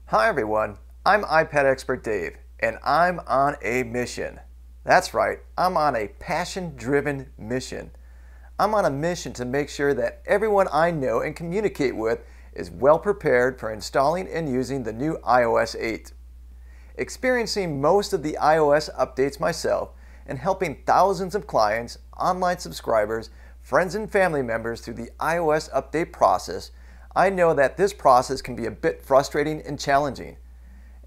Hi everyone, I'm iPad expert Dave, and I'm on a mission. That's right, I'm on a passion-driven mission. I'm on a mission to make sure that everyone I know and communicate with is well prepared for installing and using the new iOS 8. Experiencing most of the iOS updates myself and helping thousands of clients, online subscribers, friends and family members through the iOS update process, I know that this process can be a bit frustrating and challenging.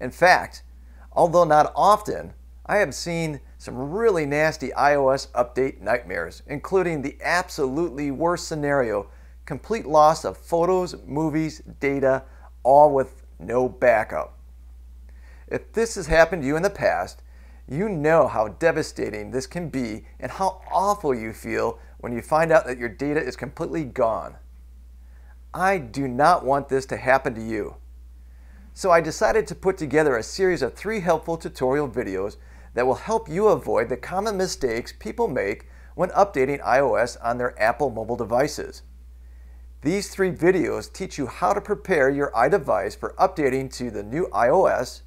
In fact, although not often, I have seen some really nasty iOS update nightmares, including the absolutely worst scenario, complete loss of photos, movies, data, all with no backup. If this has happened to you in the past, you know how devastating this can be and how awful you feel when you find out that your data is completely gone. I do not want this to happen to you. So I decided to put together a series of 3 helpful tutorial videos that will help you avoid the common mistakes people make when updating iOS on their Apple mobile devices. These 3 videos teach you how to prepare your iDevice for updating to the new iOS,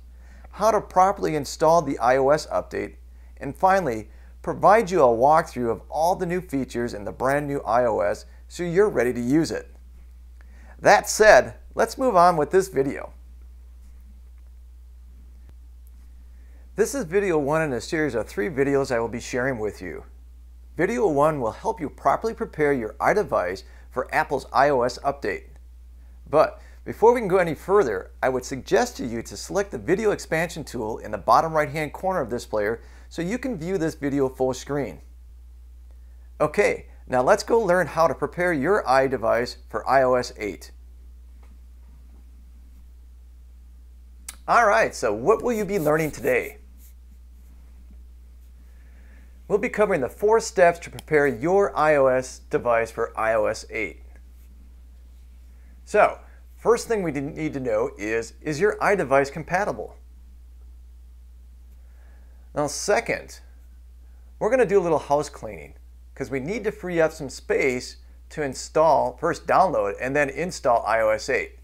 how to properly install the iOS update, and finally, provide you a walkthrough of all the new features in the brand new iOS so you're ready to use it. That said, let's move on with this video. This is video 1 in a series of 3 videos I will be sharing with you. Video 1 will help you properly prepare your iDevice for Apple's iOS update. But before we can go any further, I would suggest to you to select the video expansion tool in the bottom right hand corner of this player so you can view this video full screen. Okay, now let's go learn how to prepare your iDevice for iOS 8. Alright, so what will you be learning today? We'll be covering the 4 steps to prepare your iOS device for iOS 8. So, first thing we need to know is your iDevice compatible? Now second, we're going to do a little house cleaning because we need to free up some space to install, first download, and then install iOS 8.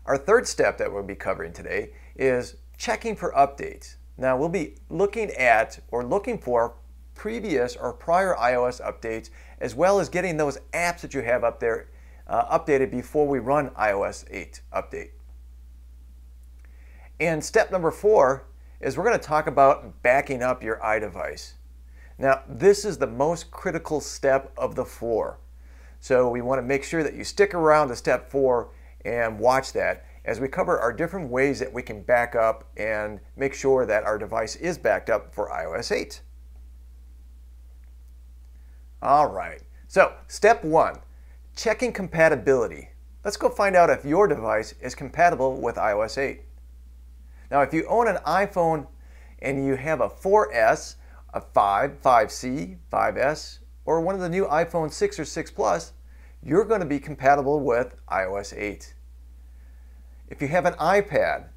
Our third step that we'll be covering today is checking for updates. Now we'll be looking at or looking for previous or prior iOS updates as well as getting those apps that you have up there updated before we run iOS 8 update. And step number 4 is we're going to talk about backing up your iDevice. Now this is the most critical step of the 4. So we want to make sure that you stick around to step 4 and watch that as we cover our different ways that we can back up and make sure that our device is backed up for iOS 8. Alright, so step 1, checking compatibility. Let's go find out if your device is compatible with iOS 8. Now if you own an iPhone and you have a 4S, a 5, 5C, 5S, or one of the new iPhone 6 or 6 Plus, you're going to be compatible with iOS 8. If you have an iPad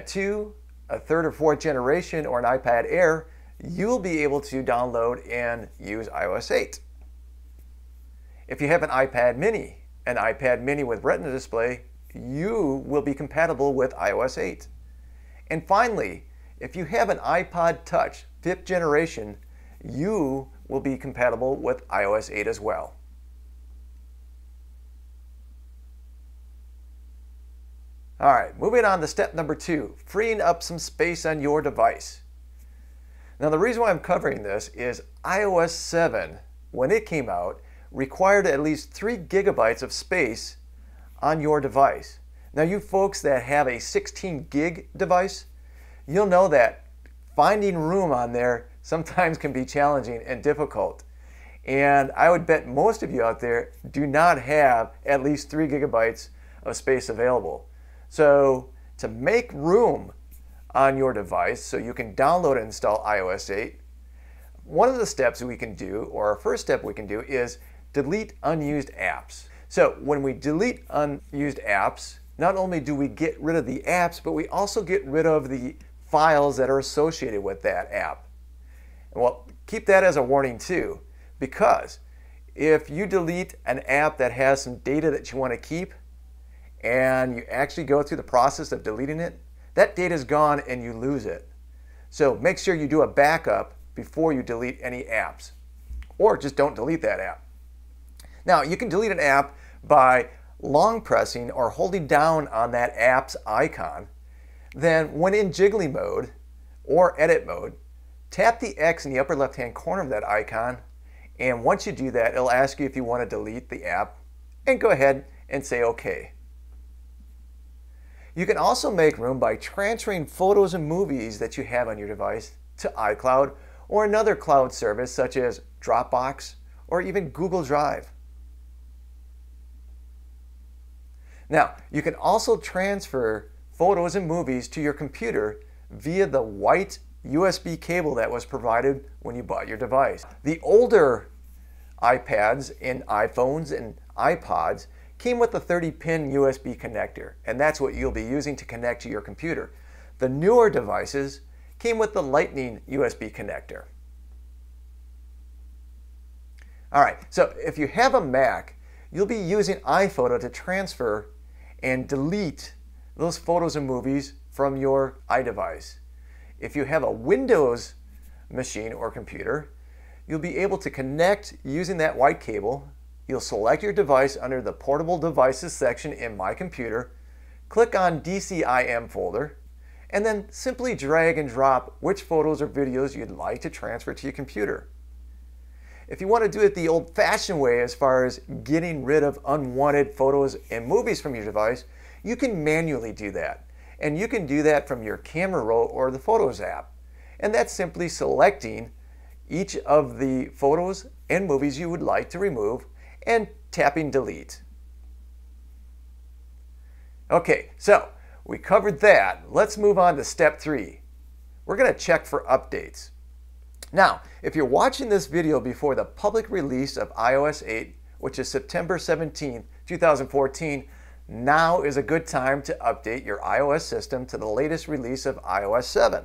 2, a 3rd or 4th generation, or an iPad Air, you'll be able to download and use iOS 8. If you have an iPad mini with Retina display, you will be compatible with iOS 8. And finally, if you have an iPod Touch 5th generation, you will be compatible with iOS 8 as well. Alright, moving on to step number 2, freeing up some space on your device. Now the reason why I'm covering this is iOS 7, when it came out, required at least 3 gigabytes of space on your device. Now you folks that have a 16 gig device, you'll know that finding room on there sometimes can be challenging and difficult. And I would bet most of you out there do not have at least 3 gigabytes of space available. So to make room on your device so you can download and install iOS 8, one of the steps we can do, or our first step we can do, is delete unused apps. So when we delete unused apps, not only do we get rid of the apps, but we also get rid of the files that are associated with that app. Well, keep that as a warning too, because if you delete an app that has some data that you want to keep, and you actually go through the process of deleting it, that data is gone and you lose it. So make sure you do a backup before you delete any apps, or just don't delete that app. Now, you can delete an app by long pressing or holding down on that app's icon. Then when in jiggly mode or edit mode, tap the X in the upper left hand corner of that icon, and once you do that, it'll ask you if you want to delete the app, and go ahead and say OK. You can also make room by transferring photos and movies that you have on your device to iCloud or another cloud service such as Dropbox or even Google Drive. Now, you can also transfer photos and movies to your computer via the white USB cable that was provided when you bought your device. The older iPads and iPhones and iPods came with a 30-pin USB connector, and that's what you'll be using to connect to your computer. The newer devices came with the Lightning USB connector. All right, so if you have a Mac, you'll be using iPhoto to transfer and delete those photos and movies from your iDevice. If you have a Windows machine or computer, you'll be able to connect using that white cable. You'll select your device under the Portable Devices section in My Computer, click on DCIM folder, and then simply drag and drop which photos or videos you'd like to transfer to your computer. If you want to do it the old-fashioned way as far as getting rid of unwanted photos and movies from your device, you can manually do that. And you can do that from your camera roll or the Photos app. And that's simply selecting each of the photos and movies you would like to remove and tapping delete. Okay, so we covered that. Let's move on to step 3. We're going to check for updates. Now, if you're watching this video before the public release of iOS 8, which is September 17, 2014, now is a good time to update your iOS system to the latest release of iOS 7.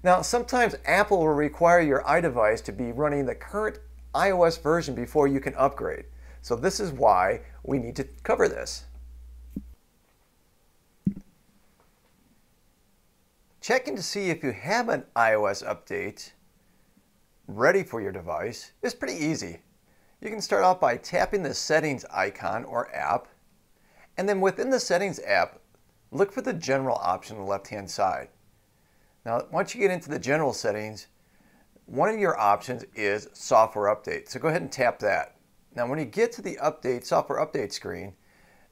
Now, sometimes Apple will require your iDevice to be running the current iOS version before you can upgrade. So this is why we need to cover this. Checking to see if you have an iOS update ready for your device is pretty easy. You can start off by tapping the Settings icon or app, and then within the Settings app, look for the General option on the left-hand side. Now, once you get into the General settings, one of your options is Software Update, so go ahead and tap that. Now, when you get to the Software Update screen,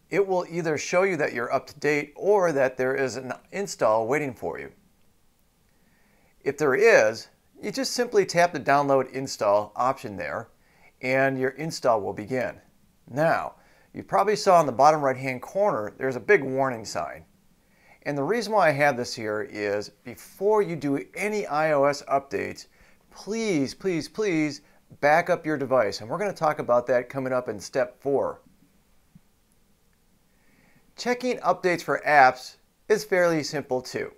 it will either show you that you're up to date or that there is an install waiting for you. If there is, you just simply tap the Download Install option there, and your install will begin. Now, you probably saw in the bottom right-hand corner, there's a big warning sign. And the reason why I have this here is before you do any iOS updates, please, please, please back up your device. And we're going to talk about that coming up in step 4. Checking updates for apps is fairly simple too.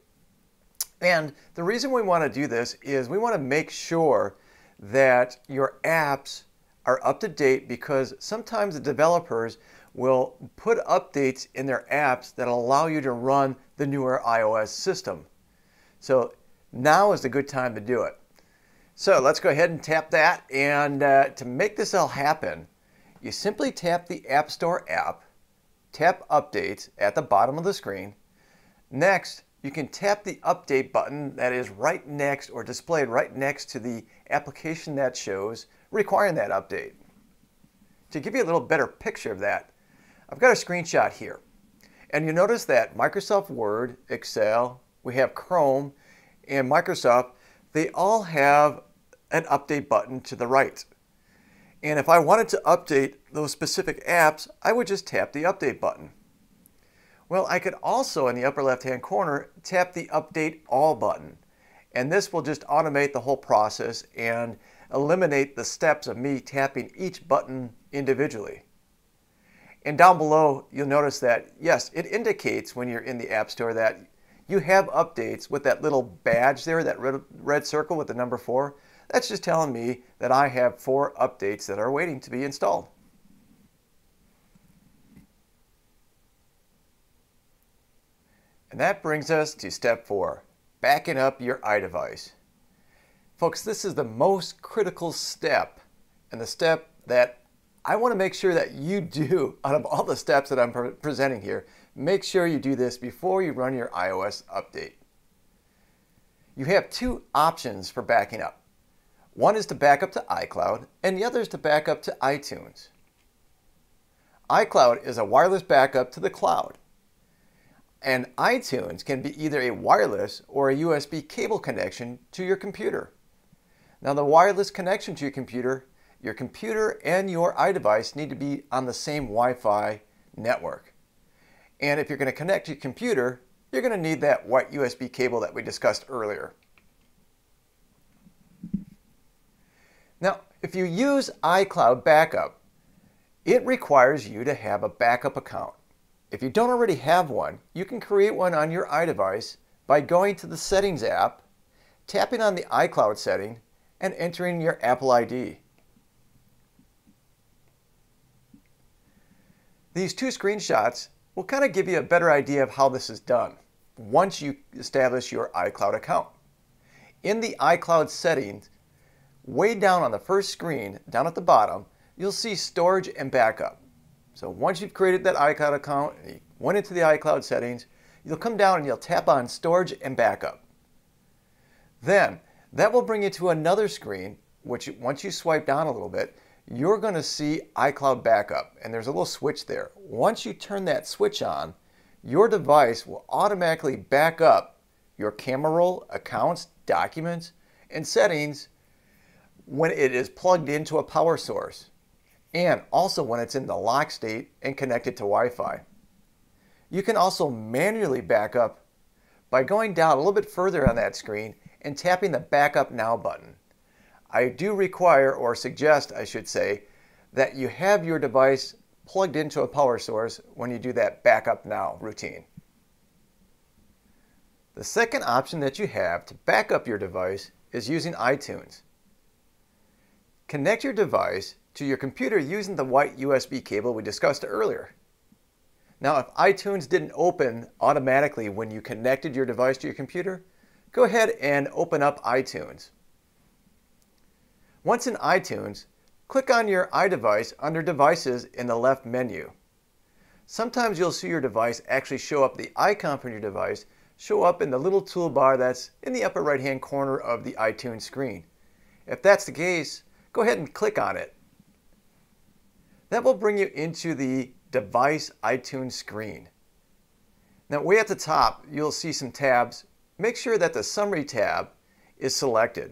And the reason we want to do this is we want to make sure that your apps are up to date, because sometimes the developers will put updates in their apps that allow you to run the newer iOS system. So now is the good time to do it. So let's go ahead and tap that, and to make this all happen, you simply tap the App Store app, tap Updates at the bottom of the screen. Next, you can tap the Update button that is right next or displayed right next to the application that shows requiring that update. To give you a little better picture of that, I've got a screenshot here. And you notice that Microsoft Word, Excel, we have Chrome, and Microsoft, they all have an update button to the right. And if I wanted to update those specific apps, I would just tap the Update button. Well, I could also, in the upper left-hand corner, tap the Update All button. And this will just automate the whole process and eliminate the steps of me tapping each button individually. And down below, you'll notice that, yes, it indicates when you're in the App Store that you have updates with that little badge there, that red circle with the number 4. That's just telling me that I have 4 updates that are waiting to be installed. And that brings us to step 4, backing up your iDevice. Folks, this is the most critical step, and the step that I want to make sure that you do out of all the steps that I'm presenting here. Make sure you do this before you run your iOS update. You have two options for backing up. One is to back up to iCloud, and the other is to back up to iTunes. iCloud is a wireless backup to the cloud, and iTunes can be either a wireless or a USB cable connection to your computer. Now, the wireless connection to your computer and your iDevice need to be on the same Wi-Fi network. And if you're going to connect to your computer, you're going to need that white USB cable that we discussed earlier. Now, if you use iCloud Backup, it requires you to have a backup account. If you don't already have one, you can create one on your iDevice by going to the Settings app, tapping on the iCloud setting, and entering your Apple ID. These two screenshots will kind of give you a better idea of how this is done once you establish your iCloud account. In the iCloud settings, way down on the first screen, down at the bottom, you'll see Storage and Backup. So once you've created that iCloud account and you went into the iCloud settings, you'll come down and you'll tap on Storage and Backup. Then that will bring you to another screen, which once you swipe down a little bit, you're going to see iCloud Backup, and there's a little switch there. Once you turn that switch on, your device will automatically back up your camera roll, accounts, documents, and settings when it is plugged into a power source, and also when it's in the lock state and connected to Wi-Fi. You can also manually back up by going down a little bit further on that screen and tapping the Backup Now button. I do require, or suggest I should say, that you have your device plugged into a power source when you do that Backup Now routine. The second option that you have to back up your device is using iTunes. Connect your device to your computer using the white USB cable we discussed earlier. Now, if iTunes didn't open automatically when you connected your device to your computer, go ahead and open up iTunes. Once in iTunes, click on your iDevice under Devices in the left menu. Sometimes you'll see your device actually show up, the icon for your device show up in the little toolbar that's in the upper right hand corner of the iTunes screen. If that's the case, go ahead and click on it. That will bring you into the Device iTunes screen. Now, way at the top, you'll see some tabs. Make sure that the Summary tab is selected.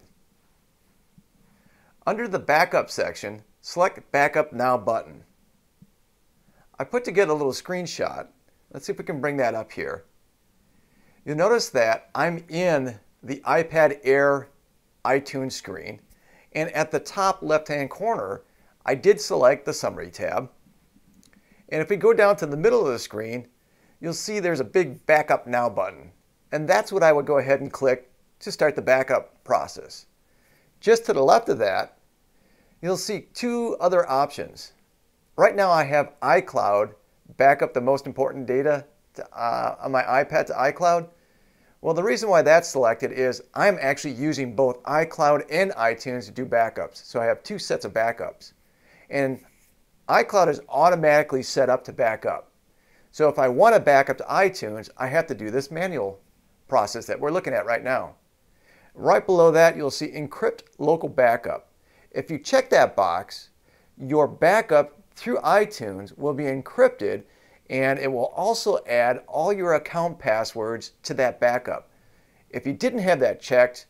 Under the Backup section, select Backup Now button. I put together a little screenshot. Let's see if we can bring that up here. You'll notice that I'm in the iPad Air iTunes screen, and at the top left-hand corner, I did select the Summary tab. And if we go down to the middle of the screen, you'll see there's a big Backup Now button. And that's what I would go ahead and click to start the backup process. Just to the left of that, you'll see two other options. Right now I have iCloud back up the most important data on my iPad to iCloud. Well, the reason why that's selected is I'm actually using both iCloud and iTunes to do backups. So I have two sets of backups. And iCloud is automatically set up to back up. So if I want to back up to iTunes, I have to do this manual process that we're looking at right now. Right below that, you'll see Encrypt Local Backup. If you check that box, your backup through iTunes will be encrypted, and it will also add all your account passwords to that backup. If you didn't have that checked,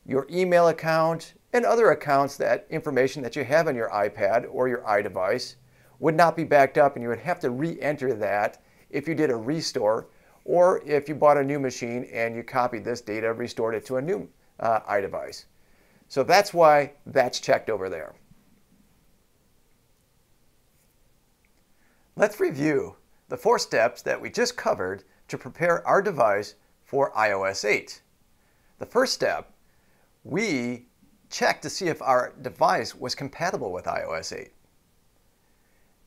your email account and other accounts, that information that you have on your iPad or your iDevice, would not be backed up, and you would have to re-enter that if you did a restore, or if you bought a new machine and you copied this data, restored it to a new iDevice. So that's why that's checked over there. Let's review the 4 steps that we just covered to prepare our device for iOS 8. The first step, we checked to see if our device was compatible with iOS 8.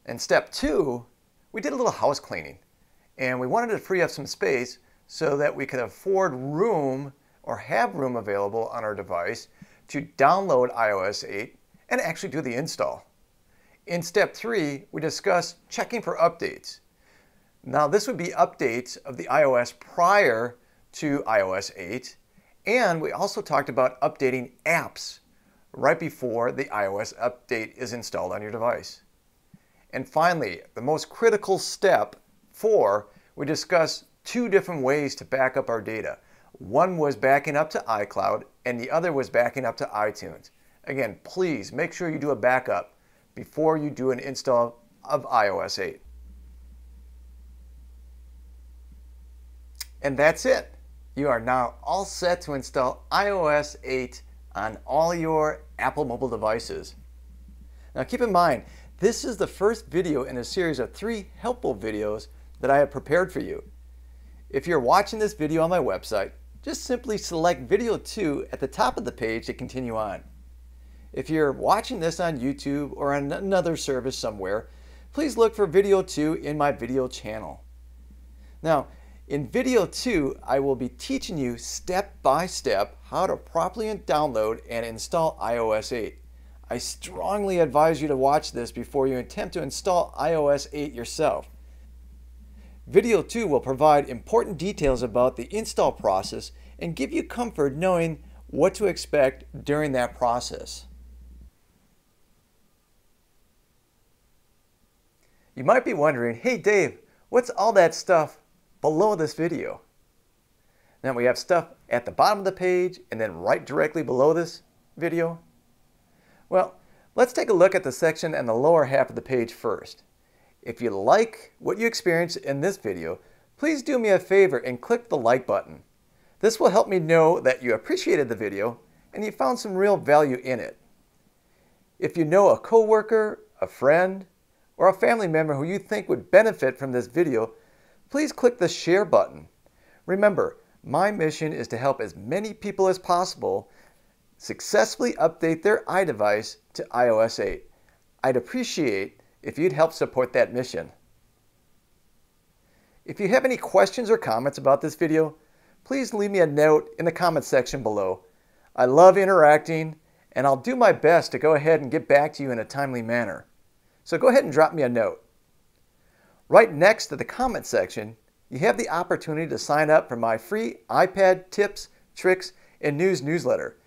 And step 2, we did a little house cleaning, and we wanted to free up some space, so that we can afford room or have room available on our device to download iOS 8 and actually do the install. In step 3, we discuss checking for updates. Now this would be updates of the iOS prior to iOS 8, and we also talked about updating apps right before the iOS update is installed on your device. And finally, the most critical step 4, we discussed 2 different ways to back up our data. One was backing up to iCloud and the other was backing up to iTunes. Again, please make sure you do a backup before you do an install of iOS 8. And that's it. You are now all set to install iOS 8 on all your Apple mobile devices. Now keep in mind, this is the first video in a series of 3 helpful videos that I have prepared for you. If you're watching this video on my website, just simply select video 2 at the top of the page to continue on. If you're watching this on YouTube or on another service somewhere, please look for video 2 in my video channel. Now, in video 2, I will be teaching you step by step how to properly download and install iOS 8. I strongly advise you to watch this before you attempt to install iOS 8 yourself. Video 2 will provide important details about the install process and give you comfort knowing what to expect during that process. You might be wondering, hey Dave, what's all that stuff below this video? Now we have stuff at the bottom of the page and then right directly below this video. Well, let's take a look at the section in the lower half of the page first. If you like what you experienced in this video, please do me a favor and click the like button. This will help me know that you appreciated the video and you found some real value in it. If you know a coworker, a friend, or a family member who you think would benefit from this video, please click the share button. Remember, my mission is to help as many people as possible successfully update their iDevice to iOS 8. I'd appreciate if you'd help support that mission. If you have any questions or comments about this video, please leave me a note in the comments section below. I love interacting and I'll do my best to go ahead and get back to you in a timely manner. So go ahead and drop me a note. Right next to the comment section, you have the opportunity to sign up for my free iPad tips, tricks, and news newsletter.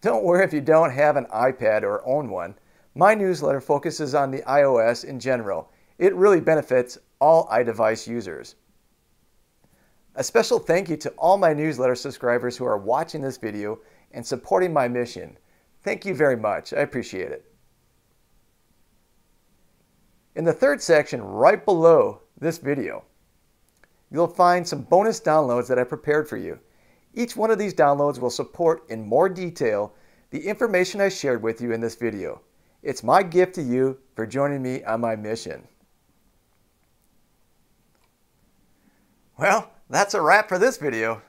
Don't worry if you don't have an iPad or own one. My newsletter focuses on the iOS in general. It really benefits all iDevice users. A special thank you to all my newsletter subscribers who are watching this video and supporting my mission. Thank you very much. I appreciate it. In the third section right below this video, you'll find some bonus downloads that I prepared for you. Each one of these downloads will support in more detail the information I shared with you in this video. It's my gift to you for joining me on my mission. Well, that's a wrap for this video.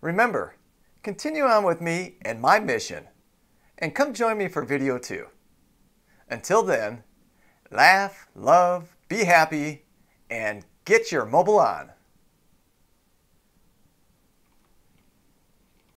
Remember, continue on with me and my mission, and come join me for video 2. Until then, laugh, love, be happy, and get your mobile on.